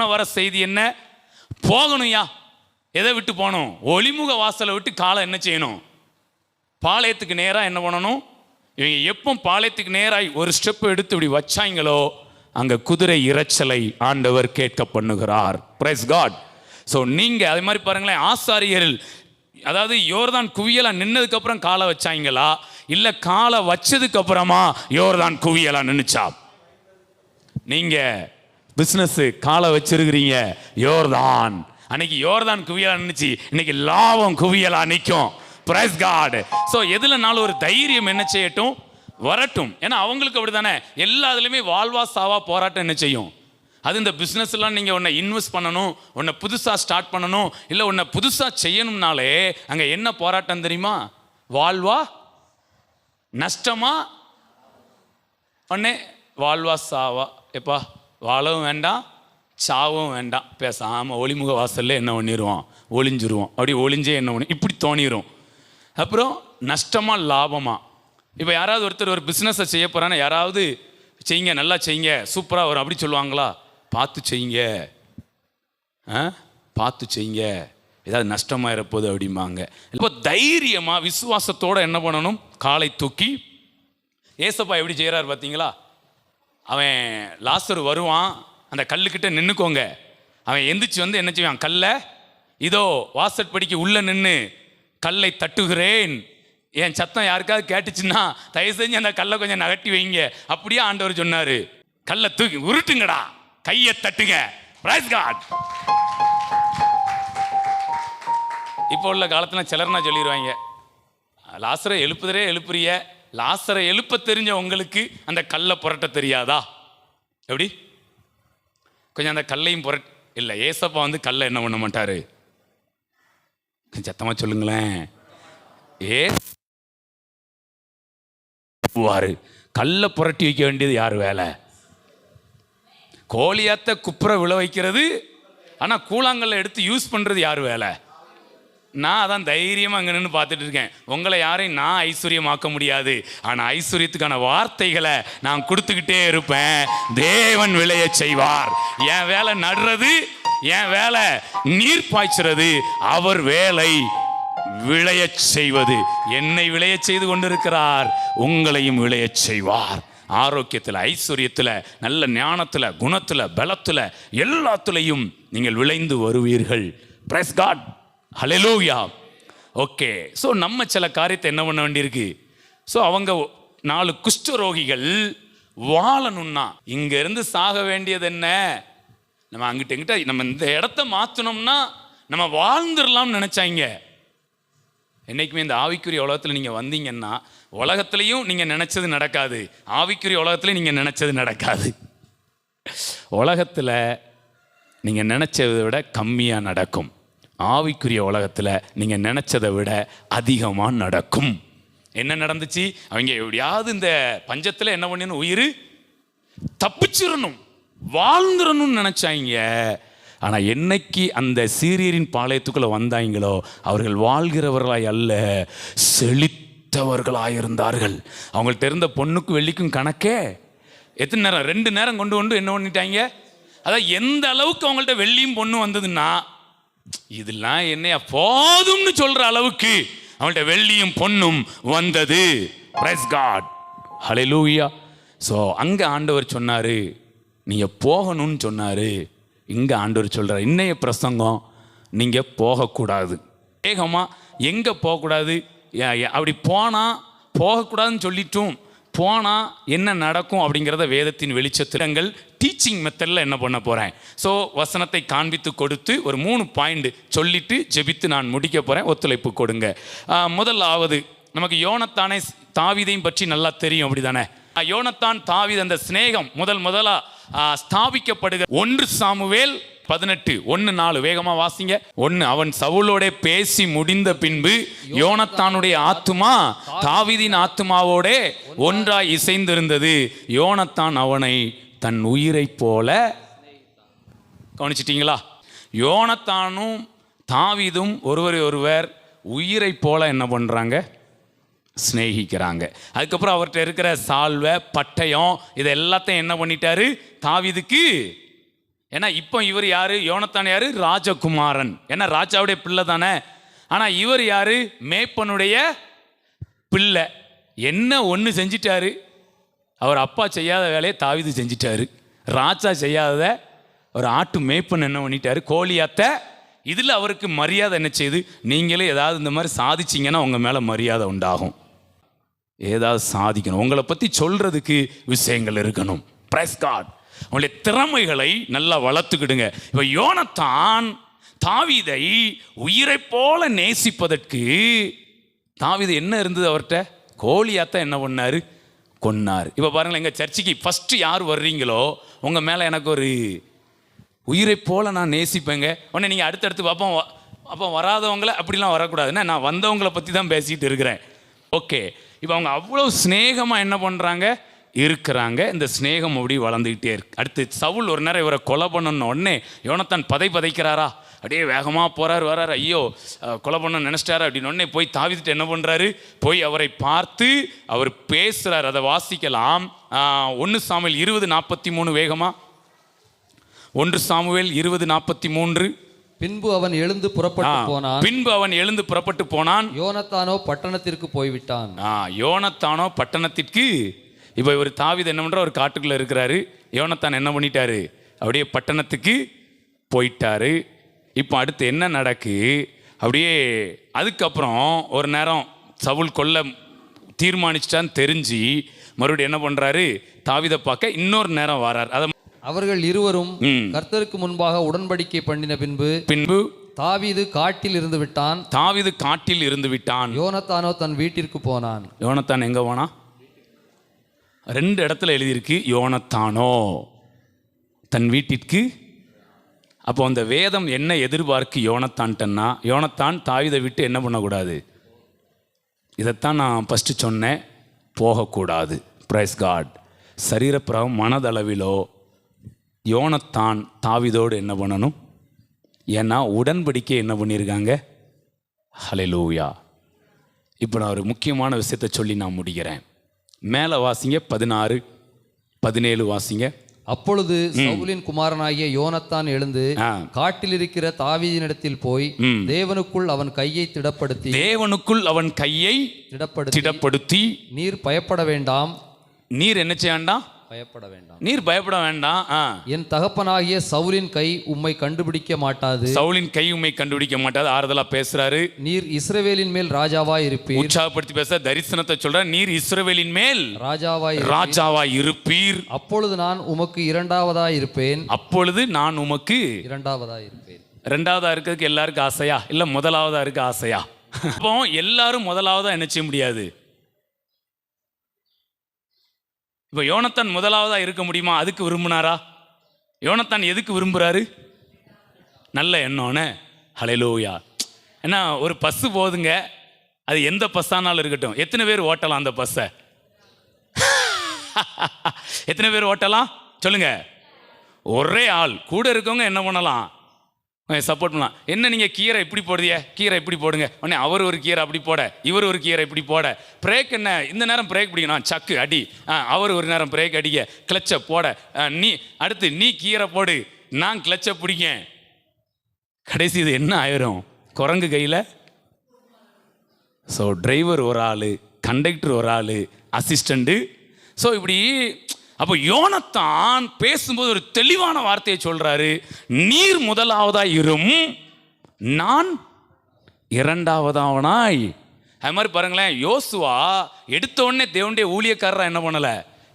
போன வர செய்தி என்ன? போகணும்யா. எதை விட்டு போகணும்? ஒளிமுக வாசலை விட்டு காலை என்ன செய்யணும்? பாளையத்துக்கு நேராக என்ன பண்ணணும்? இவங்க எப்போ பாளையத்துக்கு நேராக ஒரு ஸ்டெப் எடுத்து இப்படி வச்சாங்களோ அங்கே குதிரை இறைச்சலை ஆண்டவர் கேட்க பண்ணுகிறார். Price God. ஸோ நீங்கள் அதே மாதிரி பாருங்களேன், ஆசாரியர்கள் அதாவது யோர்தான் குவியலாக நின்னதுக்கப்புறம் காலை வச்சாங்களா, இல்லை காலை வச்சதுக்கு அப்புறமா யோர்தான் குவியலாக நின்றுச்சா? நீங்கள் பிஸ்னஸ்ஸு காலை வச்சிருக்கிறீங்க, யோர்தான் அன்னைக்கு யோர்தான் குவியலாக நின்றுச்சு, இன்னைக்கு லாபம் குவியலாக நிற்கும். Price God. ஸோ எதுலனாலும் ஒரு தைரியம் என்ன செய்யட்டும்? வரட்டும். ஏன்னா அவங்களுக்கு அப்படி தானே, எல்லா இதுலையுமே வாழ்வா சாவா போராட்டம் என்ன செய்யும்? அது இந்த பிஸ்னஸ்லாம் நீங்கள் ஒன்றை இன்வெஸ்ட் பண்ணணும், ஒன்றை புதுசாக ஸ்டார்ட் பண்ணணும், இல்லை ஒன்றை புதுசாக செய்யணும்னாலே அங்கே என்ன போராட்டம் தெரியுமா? வாழ்வா நஷ்டமா? ஒன்னே வாழ்வா சாவா. எப்பா வாழவும் வேண்டாம் சாவும் வேண்டாம், பேசாமல் ஒளிமுக வாசல்ல என்ன பண்ணிடுவோம்? ஒளிஞ்சிருவோம். அப்படி ஒளிஞ்சே என்ன பண்ணி இப்படி தோணிடும். அப்புறம் நஷ்டமா லாபமா? இப்போ யாராவது ஒருத்தர் ஒரு பிஸ்னஸை செய்ய போகிறான்னா யாராவது செய்யுங்க, நல்லா செய்யுங்க, சூப்பராக வரும் அப்படி சொல்லுவாங்களா? பார்த்து செய்யுங்க, பார்த்து செய்யுங்க, ஏதாவது நஷ்டமாக இருப்போது அப்படிம்பாங்க. இப்போ தைரியமாக விசுவாசத்தோடு என்ன பண்ணணும்? காலை தூக்கி. ஏசப்பா எப்படி செய்கிறார் பார்த்தீங்களா? அவன் லாசரு வருவான், அந்த கல்லுக்கிட்ட நின்றுக்கோங்க. அவன் எந்திரிச்சு வந்து என்ன செய்வான்? கல்லை இதோ வாசற்படிக்கு உள்ளே நின்று கல்லை தட்டுகிறேன். என் சத்தம் யாருக்காவது கேட்டுச்சுன்னா தயவு செஞ்சு அந்த கல்லை கொஞ்சம் நகட்டி வைங்க. அப்படியே ஆண்டவர் சொன்னார், கல்லை தூக்கி உருட்டுங்கடா, கையை தட்டுங்க. Praise God. இப்போ உள்ள காலத்தில் சிலர்னா சொல்லிடுவாங்க, லாசரை எழுப்புதரே எழுப்புறிய, லாசரை எழுப்ப தெரிஞ்ச உங்களுக்கு அந்த கல்லை புரட்ட தெரியாதா? எப்படி? கொஞ்சம் அந்த கல்லையும் புரட் இல்லை. ஏசப்பா வந்து கல்லை என்ன பண்ண மாட்டார்? சத்தமாக சொல்லுங்களேன். கல்லை புரட்டி வைக்க வேண்டியது யார் வேலை? கோழியாத்த குப்புற விழ வைக்கிறது, ஆனால் கூழாங்கல்ல எடுத்து யூஸ் பண்ணுறது யார் வேலை? நான் அதான் தைரியமாக அங்கே நின்று பார்த்துட்டு இருக்கேன். உங்களை யாரையும் நான் ஐஸ்வர்யமாக்க முடியாது, ஆனால் ஐஸ்வர்யத்துக்கான வார்த்தைகளை நான் கொடுத்துக்கிட்டே இருப்பேன். தேவன் விளைய செய்வார். என் வேலை நடுறது, என் வேலை நீர் பாய்ச்சுறது, அவர் வேலை விளைய செய்வது. என்னை விளைய செய்து கொண்டிருக்கிறார், உங்களையும் விளைய செய்வார். ஆரோக்கியத்தில், ஐஸ்வர்யத்தில், நல்ல ஞானத்தில், குணத்தில், பலத்தில், எல்லாத்துலேயும் நீங்கள் விளைந்து வருவீர்கள். Praise god. ஹல்லேலூயா. ஓகே. ஸோ நம்ம சில காரியத்தை என்ன பண்ண வேண்டியிருக்கு? ஸோ அவங்க 4 குஷ்டரோகிகள் வாழணும்னா இங்கேருந்து சாக வேண்டியது என்ன? நம்ம அங்கிட்ட இங்கிட்ட நம்ம இந்த இடத்த மாற்றணும்னா நம்ம வாழ்ந்துடலாம்னு நினச்சாங்க. என்றைக்குமே இந்த ஆவிக்குரிய உலகத்தில் நீங்கள் வந்தீங்கன்னா உலகத்துலேயும் நீங்கள் நினச்சது நடக்காது, ஆவிக்குரிய உலகத்துலேயும் நீங்கள் நினச்சது நடக்காது. உலகத்தில் நீங்கள் நினச்சதை விட கம்மியாக நடக்கும், ஆவிக்குரிய உலகத்தில் நீங்கள் நினச்சதை விட அதிகமாக நடக்கும். என்ன நடந்துச்சு? அவங்க எப்படியாவது இந்த பஞ்சத்தில் என்ன பண்ணணும்? உயிர் தப்பிச்சிடணும், வாழ்ந்துடணும்னு நினச்சாங்க. ஆனால் என்னைக்கு அந்த சீரியரின் பாளையத்துக்குள்ளே வந்தாங்களோ அவர்கள் வாழ்கிறவர்களாய் அல்ல, செழித்தவர்களாயிருந்தார்கள். அவங்கள்ட்ட இருந்த பொண்ணுக்கும் வெள்ளிக்கும் கணக்கே எத்தனை நேரம்? 2 நேரம் கொண்டு கொண்டு என்ன பண்ணிட்டாங்க? அதான் எந்த அளவுக்கு அவங்கள்ட்ட வெள்ளியும் பொண்ணும் வந்ததுன்னா, இதெல்லாம் என்னையா போதும்னு சொல்ற அளவுக்கு அவங்கள்ட்ட வெள்ளியும் பொண்ணும் வந்தது. Price god. ஹல்லேலூயா. ஸோ அங்கே ஆண்டவர் சொன்னார் நீங்கள் போகணும்னு சொன்னார். இங்கே ஆண்டவர் சொல்கிறார் இன்னைய பிரசங்கம் நீங்கள் போகக்கூடாது. வேகமாக எங்கே போகக்கூடாது? அப்படி போனால் போகக்கூடாதுன்னு சொல்லிட்டும் போனால் என்ன நடக்கும் அப்படிங்கிறத வேதத்தின் வெளிச்சத்திலங்கள் டீச்சிங் மெத்தடில் என்ன பண்ண போகிறேன். ஸோ வசனத்தை காண்பித்து கொடுத்து ஒரு 3 பாயிண்ட் சொல்லிட்டு ஜெபித்து நான் முடிக்க போகிறேன். ஒத்துழைப்பு கொடுங்க. முதலாவது, நமக்கு யோனத்தானே தாவீதையும் பற்றி நல்லா தெரியும், அப்படி தானே? யோனத்தான் தாவீது அந்த சிநேகம் முதலாக ஸ்தாபிக்கப்படுகிற 1 சாமுவேல் 18:1-4 வேகமாக வாசிங்க. 1, அவன் சவுலோட பேசி முடிந்த பின்பு யோனத்தானுடைய ஆத்துமா தாவீதின் ஆத்துமாவோட ஒன்றாய் இசைந்திருந்தது. யோனத்தான் அவனை தன் உயிரை போல. கவனிச்சிட்டீங்களா? யோனத்தானும் தாவீதும் ஒருவர் உயிரை போல என்ன பண்ணுறாங்க? ஸ்நேகிக்கிறாங்க. அதுக்கப்புறம் அவர்கிட்ட இருக்கிற சால்வை, பட்டயம், இது எல்லாத்தையும் என்ன பண்ணிட்டாரு? தாவீதுக்கு ஏன்னா இப்போ இவர் யாரு? யோனத்தான் யாரு? ராஜகுமாரன். ஏன்னா ராஜாவுடைய பிள்ளை தானே. ஆனால் இவர் யாரு? மேய்ப்பனுடைய பிள்ளை. என்ன ஒன்று செஞ்சிட்டாரு? அவர் அப்பா செய்யாத வேலையை தாவீது செஞ்சிட்டாரு. ராஜா செய்யாத ஒரு ஆட்டு மேய்ப்பன் என்ன பண்ணிட்டாரு? கோலியாத்தை. இதில் அவருக்கு மரியாதை என்ன செய்யுது? நீங்களே ஏதாவது இந்த மாதிரி சாதிச்சிங்கன்னா உங்கள் மேலே மரியாதை உண்டாகும். ஏதாவது சாதிக்கணும், உங்களை பற்றி சொல்கிறதுக்கு விஷயங்கள் இருக்கணும். Praise God. உங்களுடைய திறமைகளை நல்லா வளர்த்துக்கிடுங்க. இப்போ யோனத்தான் தாவீதை உயிரை போல நேசிப்பதற்கு தாவீது என்ன இருந்தது அவர்கிட்ட? கோலியாத்தை என்ன பண்ணாரு? கொன்னார். இப்போ பாருங்களேன், எங்கள் சர்ச்சுக்கு ஃபஸ்ட்டு யார் வர்றீங்களோ உங்கள் மேலே எனக்கு ஒரு உயிரை போல நான் நேசிப்பேங்க. உடனே நீங்கள் அடுத்தடுத்து பார்ப்போம். அப்போ வராதவங்களை அப்படிலாம் வரக்கூடாதுன்னா, நான் வந்தவங்களை பற்றி தான் பேசிகிட்டு இருக்கிறேன். ஓகே, இப்போ அவங்க அவ்வளோ ஸ்நேகமாக என்ன பண்ணுறாங்க? இருக்கிறாங்க. இந்த ஸ்நேகம் அப்படி வளர்ந்துக்கிட்டே இருக்கு. அடுத்து சவுல் ஒரு நேரம் இவரை கொலை பண்ணணும். உடனே யோனத்தான் பதைக்கிறாரா, அப்படியே வேகமாக போகிறார் வராரு. ஐயோ கொலை பண்ண நினச்சிட்டாரு அப்படின்னு உடனே போய் தாவீதுட்டு என்ன பண்ணுறாரு? போய் அவரை பார்த்து அவர் பேசுகிறார். அதை வாசிக்கலாம். 1 சாமுவேல் 20:43 வேகமாக. 1 சாமுவேல் 20:43. பின்பு அவன் எழுந்து புறப்பட்டு போனான். யோனத்தானோ பட்டணத்திற்கு போய்விட்டான். யோனத்தானோ பட்டணத்திற்கு. இப்போ இவர் தாவீது என்ன பண்ணுற? ஒரு காட்டுக்குள்ளே இருக்கிறாரு. யோனத்தான் என்ன பண்ணிட்டாரு? அப்படியே பட்டணத்துக்கு போயிட்டாரு. இப்போ அடுத்து என்ன நடக்கு? அப்படியே அதுக்கப்புறம் ஒரு நேரம் சவுல் கொல்ல தீர்மானிச்சிட்டான்னு தெரிஞ்சு மறுபடியும் என்ன பண்ணுறாரு? தாவீதை பார்க்க இன்னொரு நேரம் வரார். அதை அவர்கள் இருவரும் கர்த்தருக்கு முன்பாக உடன்படிக்கை பண்ணின பின்பு தாவீது காட்டில் இருந்து விட்டான். யோனத்தானோ தன் வீட்டிற்கு போனான். யோனத்தான் எங்க போனா? 2 இடத்துல எழுதியிருக்கு யோனத்தானோ தன் வீட்டிற்கு. அப்போ அந்த வேதம் என்ன எதிர்பார்க்கு யோனத்தான்ட்டன்னா, யோனத்தான் தாவீதை விட்டு என்ன பண்ணக்கூடாது? இதைத்தான் நான் ஃபஸ்ட்டு சொன்னேன், போகக்கூடாது. Price God. சரீரப்பிரகம் மனதளவிலோ யோனத்தான் தாவீதோடு என்ன பண்ணணும்? ஏன்னா உடன்படிக்கை என்ன பண்ணியிருக்காங்க? ஹல்லேலூயா. இப்போ நான் ஒரு முக்கியமான விஷயத்தை சொல்லி நான் முடிக்கிறேன். மேலே வாசிங்க, 16, 17 வாசிங்க. அப்பொழுது சவுலின் குமாரனாகிய யோனத்தான் எழுந்து காட்டில் இருக்கிற தாவீதினிடத்தில் போய் தேவனுக்குள் அவன் கையை திடப்படுத்தி நீர் பயப்பட வேண்டாம். நீர் என்ன செய்யாண்டாம்? நீர் பயப்பட வேண்டாம். என் தகப்பனாகிய சவுலின் கை உம்மை கண்டுபிடிக்க மாட்டாது. ஆறுதலா பேசுறாரு. நீர் இஸ்ரவேலின் மேல் ராஜாவாய் இருப்பீர். உற்சாகப்படுத்தி பேச தரிசனத்தை சொல்ற. நீர் இஸ்ரவேலின் மேல் ராஜாவாய் இருப்பீர். அப்பொழுது நான் உமக்கு இரண்டாவதாய் இருப்பேன். இரண்டாவதா இருக்கிறதுக்கு எல்லாருக்கும் ஆசையா? இல்ல முதலாவதா இருக்க ஆசையா? அப்போ எல்லாரும் முதலாவதா என்ன செய்ய முடியாது. இப்போ யோனத்தான் முதலாவதா இருக்க முடியுமா? அதுக்கு விரும்பினாரா? யோனத்தான் எதுக்கு விரும்புகிறாரு? நல்ல எண்ணோன்னு. ஹல்லேலூயா. ஏன்னா ஒரு பஸ்ஸு போகுதுங்க, அது எந்த பஸ்ஸானாலும் இருக்கட்டும். எத்தனை பேர் ஓட்டலாம் அந்த பஸ்ஸை? எத்தனை பேர் ஓட்டலாம் சொல்லுங்க? ஒரே ஆள். கூட இருக்கவங்க என்ன பண்ணலாம்? சப்போர்ட் பண்ணலாம். என்ன நீங்கள் கீரை இப்படி போடுதிய, கீரை இப்படி போடுங்க. உடனே அவர் ஒரு கீரை அப்படி போட, இவர் ஒரு கீரை இப்படி போட. பிரேக் என்ன இந்த நேரம் பிரேக் பிடிக்கணும், சக்கு அடி. அவர் ஒரு நேரம் பிரேக் அடிக்க, கிளச்சை போட. அடுத்து நீ கீரை போடு, நான் கிளச்சை பிடிக்க. கடைசி இது என்ன ஆயிரும்? குரங்கு கையில். ஸோ டிரைவர் ஒரு ஆள், கண்டக்டர் ஒரு ஆள், அசிஸ்டண்ட்டு. ஸோ இப்படி. அப்போ யோனத்தான் பேசும்போது ஒரு தெளிவான வார்த்தையை சொல்றாரு. நீர் முதலாவதாய் இரும், நான் இரண்டாவதாவனாய். அது மாதிரி பாருங்களேன், யோசுவா எடுத்த உடனே தேவனுடைய ஊழியக்காரரா என்ன பண்ணல?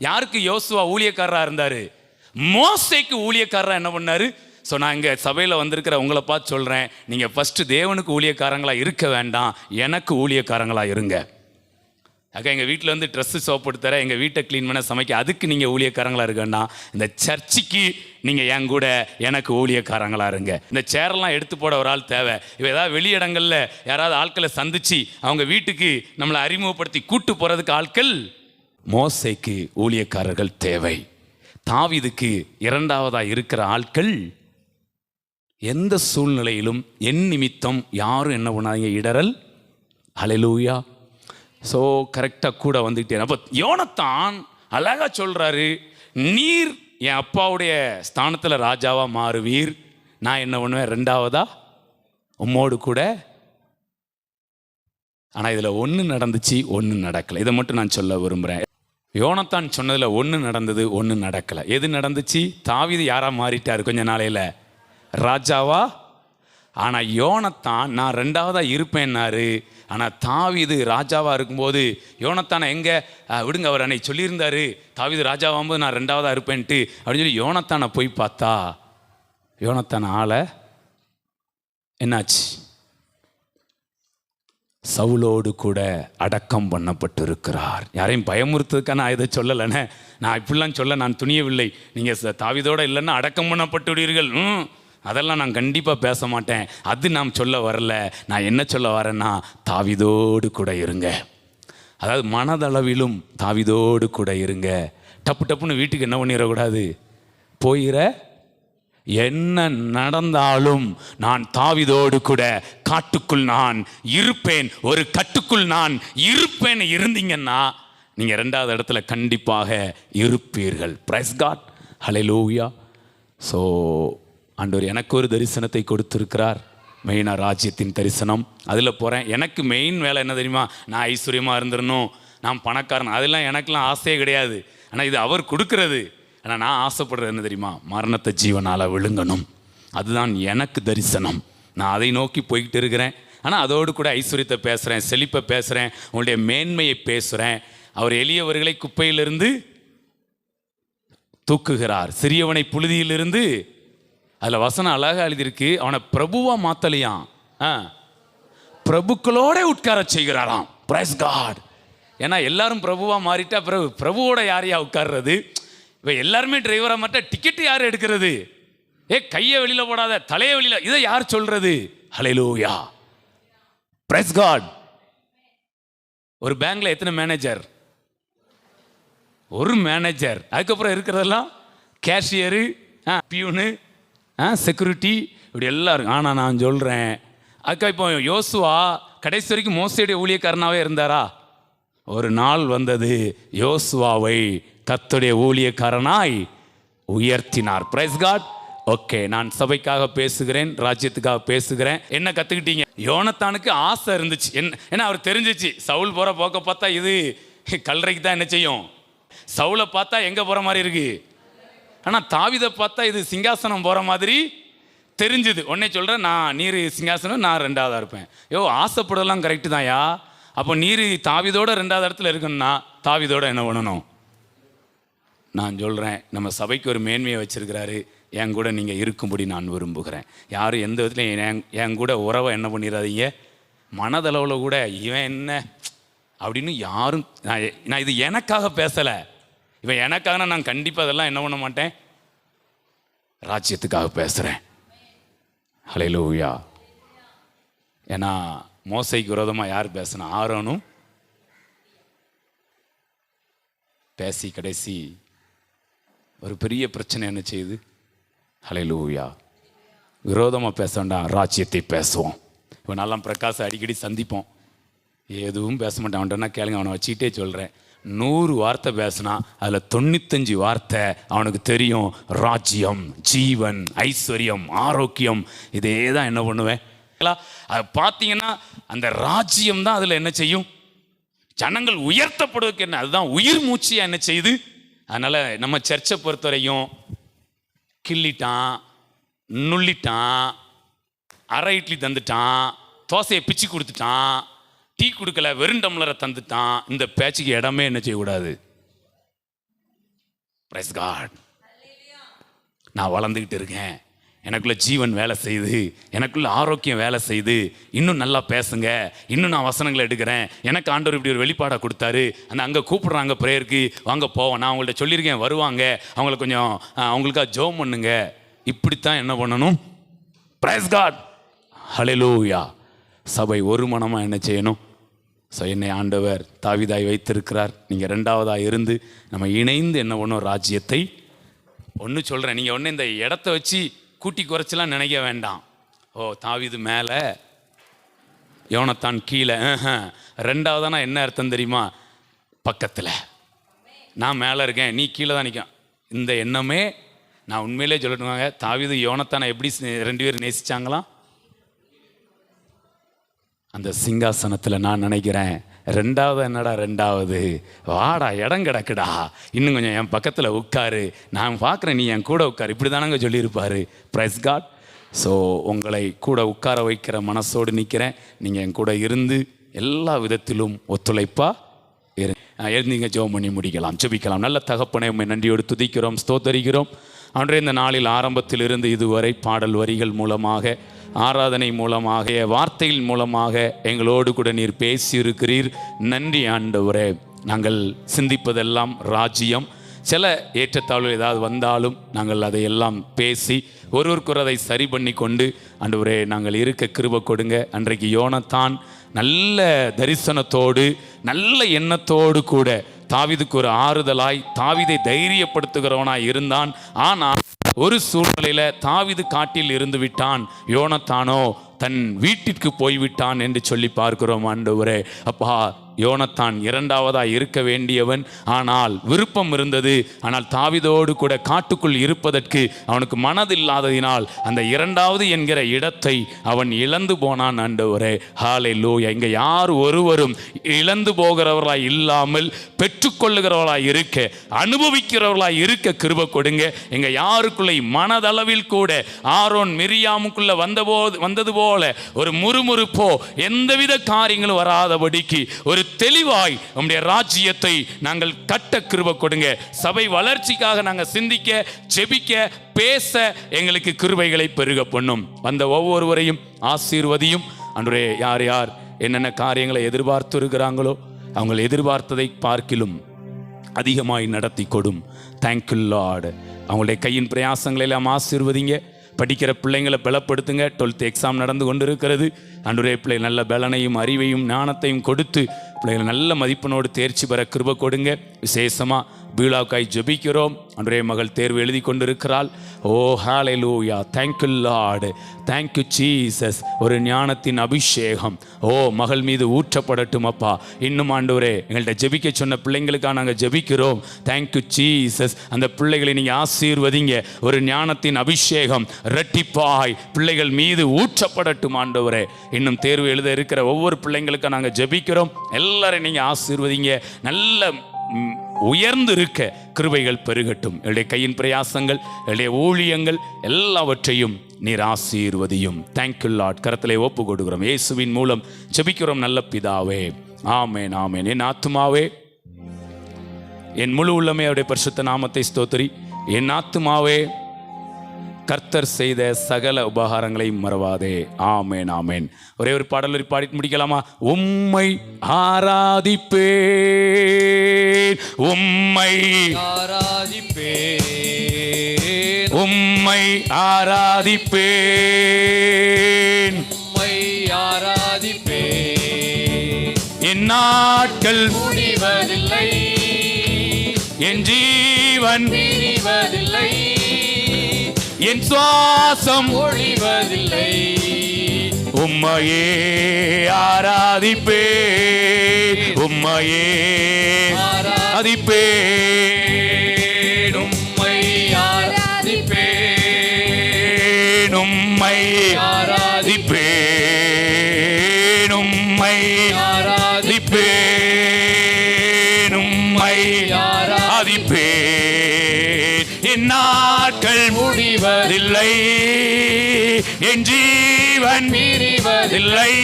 யாருக்கு யோசுவா ஊழியக்காரரா இருந்தாரு? மோசேக்கு ஊழியக்காரரா என்ன பண்ணாரு? ஸோ நான் இங்கே சபையில் வந்திருக்கிற உங்களை பார்த்து சொல்கிறேன், நீங்கள் ஃபஸ்ட்டு தேவனுக்கு ஊழியக்காரங்களா இருக்க வேண்டாம், எனக்கு ஊழியக்காரங்களா இருங்க. அக்கா எங்கள் வீட்டில் வந்து ட்ரெஸ்ஸு சோப்பு எடுத்துற, எங்கள் வீட்டை க்ளீன் பண்ண சமைக்க, அதுக்கு நீங்கள் ஊழியக்காரங்களாக இருக்கண்டா. இந்த சர்ச்சுக்கு நீங்கள் என் கூட எனக்கு ஊழியக்காரங்களாக இருங்க. இந்த சேரெல்லாம் எடுத்து போட ஒரு ஆள் தேவை. இப்போ ஏதாவது வெளியிடங்களில் யாராவது ஆட்களை சந்தித்து அவங்க வீட்டுக்கு நம்மளை அறிமுகப்படுத்தி கூட்டு போகிறதுக்கு ஆட்கள். மோசேக்கு ஊழியக்காரர்கள் தேவை. தாவீதுக்கு இரண்டாவதாக இருக்கிற ஆட்கள். எந்த சூழ்நிலையிலும் என் நிமித்தம் யாரும் என்ன பண்ணாதீங்க, இடரல். ஹல்லேலூயா. ஸோ கரெக்டாக கூட வந்துக்கிட்டே. அப்போ யோனத்தான் அழகாக சொல்கிறாரு, நீர் என் அப்பாவுடைய ஸ்தானத்தில் ராஜாவாக மாறுவீர். நான் என்ன பண்ணுவேன்? ரெண்டாவதா உம்மோடு கூட. ஆனால் இதில் ஒன்று நடந்துச்சு, ஒன்று நடக்கலை. இதை மட்டும் நான் சொல்ல விரும்புகிறேன். யோனத்தான் சொன்னதில் ஒன்று நடந்தது, ஒன்று நடக்கலை. எது நடந்துச்சு? தாவீது யாரா மாறிட்டார் கொஞ்ச நாளையில்? ராஜாவா. ஆனால் யோனத்தான் நான் ரெண்டாவதாக இருப்பேன்னாரு. ஆனால் தாவீது ராஜாவாக இருக்கும்போது யோனத்தானை எங்கே விடுங்க, அவர் அன்னைக்கு சொல்லியிருந்தாரு தாவீது ராஜாவாகும்போது நான் ரெண்டாவதாக இருப்பேன்ட்டு அப்படின்னு சொல்லி யோனத்தானை போய் பார்த்தா யோனத்தான ஆளை என்னாச்சு? சவுலோடு கூட அடக்கம் பண்ணப்பட்டு இருக்கிறார். யாரையும் பயமுறுத்துறதுக்காக நான் இதை சொல்லலைண்ணே, நான் இப்படிலாம் சொல்ல நான் துணியவில்லை. நீங்கள் தாவீதோட இல்லைன்னா அடக்கம் பண்ணப்பட்டு விடுவீர்கள், அதெல்லாம் நான் கண்டிப்பாக பேச மாட்டேன். அது நான் சொல்ல வரல. நான் என்ன சொல்ல வரேன்னா, தாவீதோடு கூட இருங்க. அதாவது மனதளவிலும் தாவீதோடு கூட இருங்க. டப்பு டப்புன்னு வீட்டுக்கு என்ன பண்ணிடக்கூடாது, போயிட. என்ன நடந்தாலும் நான் தாவீதோடு கூட காட்டுக்குள் நான் இருப்பேன், ஒரு கட்டுக்குள் நான் இருப்பேன் இருந்தீங்கன்னா நீங்கள் ரெண்டாவது இடத்துல கண்டிப்பாக இருப்பீர்கள். பிரைஸ் காட், ஹல்லேலூயா. ஸோ ஆண்டவர் எனக்கு ஒரு தரிசனத்தை கொடுத்திருக்கிறார், மெயினாக ராஜ்யத்தின் தரிசனம். அதில் போகிறேன். எனக்கு மெயின் வேலை என்ன தெரியுமா? நான் ஐஸ்வர்யமாக இருந்துடணும், நான் பணக்காரன், அதெல்லாம் எனக்கெல்லாம் ஆசையே கிடையாது. ஆனால் இது அவர் கொடுக்கறது. ஆனால் நான் ஆசைப்படுறது என்ன தெரியுமா? மரணத்தை ஜீவனால் விழுங்கணும். அதுதான் எனக்கு தரிசனம். நான் அதை நோக்கி போய்கிட்டு இருக்கிறேன். ஆனால் அதோடு கூட ஐஸ்வர்யத்தை பேசுகிறேன், செழிப்பை பேசுகிறேன், உங்களுடைய மேன்மையை பேசுகிறேன். அவர் எளியவர்களை குப்பையிலிருந்து தூக்குகிறார், சிறியவனை புழுதியிலிருந்து. அதில் வசனம் அழகாக எழுதியிருக்கு, அவனை பிரபுவாக மாற்றலையாம், பிரபுக்களோட உட்கார செய்கிறாராம். Price God. ஏன்னா எல்லாரும் பிரபுவாக மாறிட்டா பிரபுவோட யாரையா உட்கார்றது? இப்போ எல்லாருமே டிரைவராக மாட்டா டிக்கெட்டு யார் எடுக்கிறது? கையை வெளியில் போடாத, தலையை வெளியில், இதை யார் சொல்றது? ஹல்லேலூயா, பிரைஸ் காட். ஒரு பேங்க்ல எத்தனை மேனேஜர்? ஒரு மேனேஜர். அதுக்கப்புறம் இருக்கிறதெல்லாம் கேஷியரு, பியூனு, செக்யூரிட்டி, இப்படி எல்லாரும். ஆனால் நான் சொல்கிறேன், அதுக்காக இப்போ யோசுவா கடைசி வரைக்கும் மோசேடைய ஊழியக்காரனாகவே இருந்தாரா? ஒரு நாள் வந்தது, யோசுவாவை கர்த்தருடைய ஊழியக்காரனாய் உயர்த்தினார். Price God. ஓகே, நான் சபைக்காக பேசுகிறேன், ராஜ்யத்துக்காக பேசுகிறேன். என்ன கற்றுக்கிட்டீங்க? யோனத்தானுக்கு ஆசை இருந்துச்சு. ஏன்னா அவர் தெரிஞ்சிச்சு, சவுல் போகிற போக்க பார்த்தா இது கல்லறைக்கு தான் என்ன செய்யும். சவுலை பார்த்தா எங்கே போகிற மாதிரி இருக்கு, ஆனால் தாவீதை பார்த்தா இது சிங்காசனம் போகிற மாதிரி தெரிஞ்சுது. உடனே சொல்கிறேன், நான் நீர் சிங்காசனம், நான் ரெண்டாவதாக இருப்பேன். ஆசைப்படலாம் கரெக்டு தான்யா. அப்போ நீர் தாவீதோட ரெண்டாவது இடத்துல இருக்கணும்னா தாவீதோட என்ன பண்ணணும்? நான் சொல்கிறேன், நம்ம சபைக்கு ஒரு மேன்மையை வச்சிருக்கிறாரு. என் கூட நீங்கள் இருக்கும்படி நான் விரும்புகிறேன். யாரும் எந்த விதத்துலையும் என் கூட உறவை என்ன பண்ணிடாதீங்க. மனதளவில் கூட இவன் என்ன அப்படின்னு யாரும், நான் இது எனக்காக பேசலை. இவன் எனக்காக நான் கண்டிப்பாக அதெல்லாம் என்ன பண்ண மாட்டேன், ராஜ்யத்துக்காக பேசுகிறேன். ஹல்லேலூயா. ஏன்னா மோசைக்கு விரோதமாக யார் பேசினா? ஆரோனும் பேசி கடைசி ஒரு பெரிய பிரச்சனை என்ன செய்யுது? ஹல்லேலூயா. விரோதமாக பேச வேண்டாம், ராஜ்யத்தை பேசுவோம். இப்போ நல்லா பிரகாசம் அடிக்கடி சந்திப்போம், எதுவும் பேச மாட்டேன். அவன்கிட்ட கேளுங்க, அவனை வச்சுக்கிட்டே சொல்கிறேன். 100 வார்த்தை பேசினா அதில் 95 வார்த்தை அவனுக்கு தெரியும். ராஜ்யம், ஜீவன், ஐஸ்வர்யம், ஆரோக்கியம், இதே தான் என்ன பண்ணுவேன். அதை பார்த்தீங்கன்னா அந்த ராஜ்யம் தான் அதில் என்ன செய்யும், ஜனங்கள் உயர்த்தப்படுவதற்கு என்ன, அதுதான் உயிர் மூச்சியாக என்ன செய்யுது. அதனால் நம்ம சர்ச்சை பொறுத்தவரையும் கிள்ளிட்டான், நுள்ளிட்டான், அரை இட்லி தந்துட்டான், தோசையை பிச்சு கொடுத்துட்டான், டீ கொடுக்கல, வெறும் டம்ளரை தந்துட்டான், இந்த பேச்சுக்கு இடமே என்ன செய்யக்கூடாது. Praise God. நான் வளர்ந்துக்கிட்டு இருக்கேன், எனக்குள்ள ஜீவன் வேலை செய்யுது, எனக்குள்ள ஆரோக்கியம் வேலை செய்யுது, இன்னும் நல்லா பேசுங்க, இன்னும் நான் வசனங்களை எடுக்கிறேன், எனக்கு ஆண்டவர் இப்படி ஒரு வெளிப்பாடாக கொடுத்தாரு, அங்கே கூப்பிடுறாங்க ப்ரேயருக்கு, வாங்க போவோம், நான் அவங்கள்ட்ட சொல்லியிருக்கேன் வருவாங்க, அவங்கள கொஞ்சம் அவங்களுக்காக ஜெபம் பண்ணுங்க. இப்படித்தான் என்ன பண்ணணும். பிரைஸ் காட், ஹல்லேலூயா. சபை ஒரு மனமாக என்ன செய்யணும். ஸோ என்னை ஆண்டவர் தாவீதாய் வைத்திருக்கிறார். நீங்கள் ரெண்டாவதாக இருந்து நம்ம இணைந்து என்ன பண்ணோம், ராஜ்யத்தை. ஒன்று சொல்கிறேன், நீங்கள் ஒன்று இந்த இடத்த வச்சு கூட்டி குறைச்சலாம் நினைக்க வேண்டாம். தாவீது மேலே, யோனத்தான் கீழே. ரெண்டாவதானா என்ன அர்த்தம் தெரியுமா? பக்கத்தில். நான் மேலே இருக்கேன், நீ கீழே தான் நிற்கும். இந்த எண்ணமே நான் உண்மையிலே சொல்லணுவாங்க. தாவீது யோனத்தானை எப்படி 2 பேரும் நேசிச்சாங்களாம்? அந்த சிங்காசனத்தில் நான் நினைக்கிறேன், 2வது என்னடா 2வது, வாடா இடம் கிடக்குடா, இன்னும் கொஞ்சம் என் பக்கத்தில் உட்காரு, நான் பார்க்குறேன், நீ என் கூட உட்காரு, இப்படி தானங்க சொல்லியிருப்பார். Price God. ஸோ உங்களை கூட உட்கார வைக்கிற மனசோடு நிற்கிறேன். நீங்கள் என் கூட இருந்து எல்லா விதத்திலும் ஒத்துழைப்பாக எழுந்திங்க. ஜெபம் பண்ணி முடிக்கலாம், ஜெபிக்கலாம். நல்ல தகப்பனே, உம்மை நன்றியோடு துதிக்கிறோம், ஸ்தோத்தரிக்கிறோம். அன்றே இந்த நாளில் ஆரம்பத்தில் இருந்து இதுவரை பாடல் வரிகள் மூலமாக, ஆராதனை மூலமாக, வார்த்தைகள் மூலமாக எங்களோடு கூட நீர் பேசியிருக்கிறீர். நன்றி ஆண்டவரே. நாங்கள் சிந்திப்பதெல்லாம் ராஜ்யம். சில ஏற்றத்தாழ்வு ஏதாவது வந்தாலும் நாங்கள் அதையெல்லாம் பேசி ஒருவருக்கொரு அதை சரி பண்ணி கொண்டு ஆண்டவரே நாங்கள் இருக்க கிருபை கொடுங்க. அன்றைக்கு யோனத்தான் நல்ல தரிசனத்தோடு நல்ல எண்ணத்தோடு கூட தாவீதுக்கு ஒரு ஆறுதலாய் தாவீதை தைரியப்படுத்துகிறவனாய் இருந்தான். ஆனால் ஒரு சூழ்நிலையில் தாவீது காட்டில் இருந்து விட்டான், யோனத்தானோ தன் வீட்டிற்கு போய்விட்டான் என்று சொல்லி பார்க்கிறோம். ஆண்டவரே அப்பா, யோனத்தான் 2வதாய் இருக்க வேண்டியவன், ஆனால் விருப்பம் இருந்தது. ஆனால் தாவீதோடு கூட காட்டுக்குள் இருப்பதற்கு அவனுக்கு மனதில்லாததினால் அந்த 2வது என்கிற இடத்தை அவன் இழந்து போனான். ஆண்டவரே ஹல்லேலூயா. இங்கே யார் ஒருவரும் இழந்து போகிறவர்களாய் இல்லாமல் பெற்றுக்கொள்ளுகிறவர்களாய் இருக்க, அனுபவிக்கிறவர்களாய் இருக்க கிருபை கொடுங்க. எங்கள் யாருக்குள்ளே மனதளவில் கூட ஆரோன் மிரியாமுக்குள்ள வந்தது போல ஒரு முறுமுறுப்போ எந்தவித காரியங்களும் வராதபடிக்கு ஒரு தெளிவாய் உம்முடைய ராஜ்யத்தை நாங்கள் கட்ட கிருபை கொடுங்க. சபை வளர்ச்சிக்காக நாங்கள் சிந்திக்க, ஜெபிக்க, பேச எங்களுக்கு கிருபைகளை பெருக பண்ணும். வந்த ஒவ்வொருவரையும் ஆசீர்வதியும். அன்றே யார் யார் என்னென்ன காரியங்களை எதிர்பார்த்து இருக்கிறாங்களோ அவங்க எதிர்பார்த்ததை பார்க்கிலும் அதிகமாய் நடத்தி கொடும். Thank you Lord. அவங்களுடைய கையின் பிரயாசங்களை எல்லாம் ஆசீர்வதிங்க. படிக்கிற பிள்ளைங்களை பலப்படுத்துங்க. 12th எக்ஸாம் நடந்து கொண்டு இருக்கிறது. அன்றைய பிள்ளை நல்ல பலனையும் அறிவையும் ஞானத்தையும் கொடுத்து பிள்ளைகள் நல்ல மதிப்பெண்ணோடு தேர்ச்சி பெற கிருபை கொடுங்க. விசேஷமாக பீலாவுக்காய் ஜெபிக்கிறோம். அன்றைய மகள் தேர்வு எழுதி கொண்டிருக்கிறாள். ஓ ஹல்லேலூயா. Thank you lord, thank you Jesus. ஒரு ஞானத்தின் அபிஷேகம் மகள் மீது ஊற்றப்படட்டும் அப்பா. இன்னும் ஆண்டவரே எங்கள்கிட்ட ஜெபிக்க சொன்ன பிள்ளைங்களுக்காக நாங்கள் ஜெபிக்கிறோம். Thank you Jesus. அந்த பிள்ளைகளை நீங்கள் ஆசீர்வதிங்க. ஒரு ஞானத்தின் அபிஷேகம் இரட்டிப்பாய் பிள்ளைகள் மீது ஊற்றப்படட்டும் ஆண்டவரே. இன்னும் தேர்வு எழுத இருக்கிற ஒவ்வொரு பிள்ளைங்களுக்காக நாங்கள் ஜெபிக்கிறோம். எல்லாரையும் நீங்கள் ஆசீர்வதிங்க. நல்ல உயர்ந்து இருக்க கிருபைகள் பெருகட்டும். என்னுடைய கையின் பிரயாசங்கள், என்னுடைய ஊழியங்கள் எல்லாவற்றையும் நீர் ஆசீர்வதியும். Thank you Lord. கரத்திலே ஒப்பு கொடுக்கிறோம். இயேசுவின் மூலம் ஜெபிக்கிறோம் நல்ல பிதாவே. ஆமேன், ஆமேன். என் ஆத்துமாவே என் முழு உள்ளமே அவருடைய பரிசுத்த நாமத்தை ஸ்தோத்திரி. என் ஆத்துமாவே கர்த்தர் செய்த சகல உபகாரங்களை மறவாதே. ஆமேன், ஆமேன். ஒரே ஒரு பாடல் பாடி முடிக்கலாமா? உம்மை ஆராதிப்பேன், உம்மை ஆராதிப்பேன், உம்மை ஆராதிப்பேன், உம்மை ஆராதிப்பேன். என் நாட்கள் முடிவதில்லை, என் ஜீவன் பிரிவதில்லை, என் சுவாசம் ஒழிவதில்லை. உம்மையே ஆராதிப்பேன், உம்மையே ஆராதிப்பேன், உம்மை ஆராதிப்பேன், உம்மை ஆராதிப்பேன், உம்மை ஆராதிப்பேன், உம்மை ஆராதிப்பேன். என் நாட்கள் முடிவதில்லை, என் ஜீவன் பிரிவதில்லை,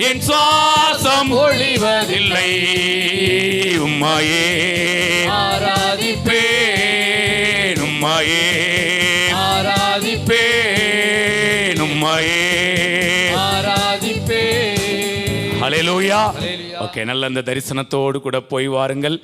என் சுவாசம் ஒழிவதில்லை. உம்மையே ஆராதிப்பேன், உம்மையே ஆராதிப்பேன், உம்மையே ஆராதிப்பேன். ஹல்லேலூயா. ஓகே, நல்ல அந்த தரிசனத்தோடு கூட போய் வாருங்கள்.